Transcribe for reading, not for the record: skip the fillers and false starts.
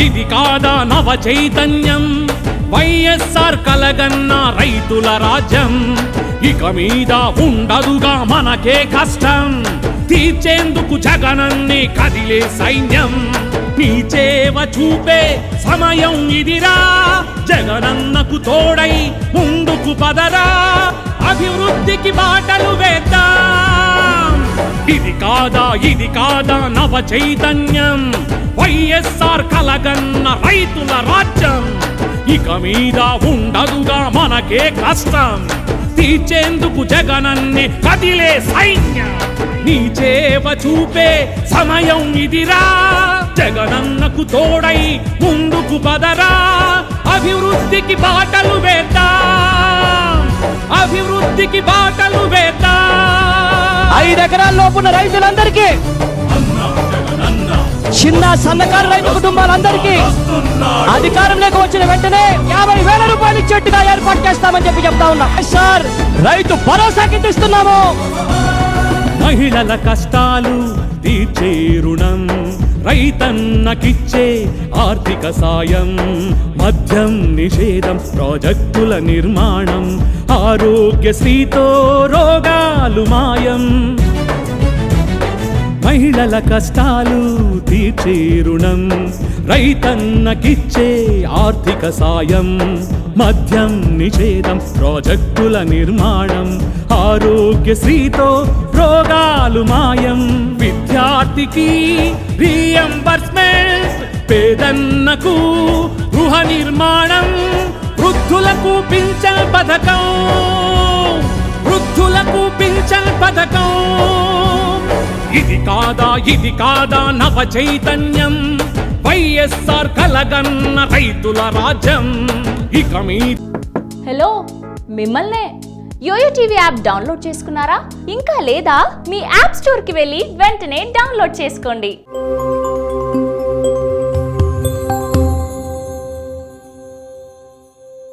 ఇది కాదా నవ చైతన్యం, వైఎస్ఆర్ కలగన్న రైతుల రాజ్యం. ఇక మీద ఉండదుగా మనకే కష్టం, తీర్చేందుకు జగనన్నే కదిలే సైన్యం. నీ చేవ చూపే సమయం ఇదిరా, జగనన్నకు తోడై ముందుకు పదరా, అభివృద్ధికి బాటలు వేద్దాం. ఇది కాదా నవ చైతన్యం, వైఎస్ఆర్ కలగన్న రైతుల రాజ్యం. ఇక మీద ఉండదుగా మనకే కష్టం, తీర్చేందుకు జగనన్నే కదిలే సైన్యం. నీ చేవ చూపే సమయం ఇదిరా, జగనన్నకు తోడై ముందుకు పదరా, అభివృద్ధికి బాటలు వేద్దాం, అభివృద్ధికి బాటలు వేద్దాం. 5 ఎకరాల లోపున్న రైతులందరికీ, చిన్న సన్నకారు రైతు కుటుంబాలందరికీ అధికారంలోకి వచ్చిన వెంటనే 50,000 రూపాయలు ఇచ్చేట్టుగా ఏర్పాటు చేస్తామని చెప్తా ఉన్నా. సార్, రైతు భరోసా కిందిస్తున్నాము. మహిళల కష్టాలు తీర్చే రుణం, రైతన్నకిచ్చే ఆర్థిక సాయం, మద్యం నిషేధం, ప్రాజెక్టుల నిర్మాణం, ఆరోగ్యశ్రీతో రోగాలు మాయం. మహిళల కష్టాలు తీర్చే రుణం, రైతన్నకిచ్చే ఆర్థిక సాయం, మద్యం నిషేధం, ప్రాజెక్టుల నిర్మాణం, ఆరోగ్యశ్రీతో రోగాలు మాయం. విద్యార్థికి రీఎంబర్స్మెంట్, పేదన్నకు గృహ నిర్మాణం, వృద్ధులకు పింఛన్ పథకం, వృద్ధులకు పింఛన్ పథకం. ఇది కాదా నవ చైతన్యం, వైఎస్ఆర్ కలగన్న రైతుల రాజ్యం. ఇక మీ హలో, మిమ్మల్నే. యోయో టీవీ యాప్ డౌన్లోడ్ చేసుకున్నారా? ఇంకా లేదా? మీ యాప్ స్టోర్కి వెళ్ళి వెంటనే డౌన్లోడ్ చేసుకోండి.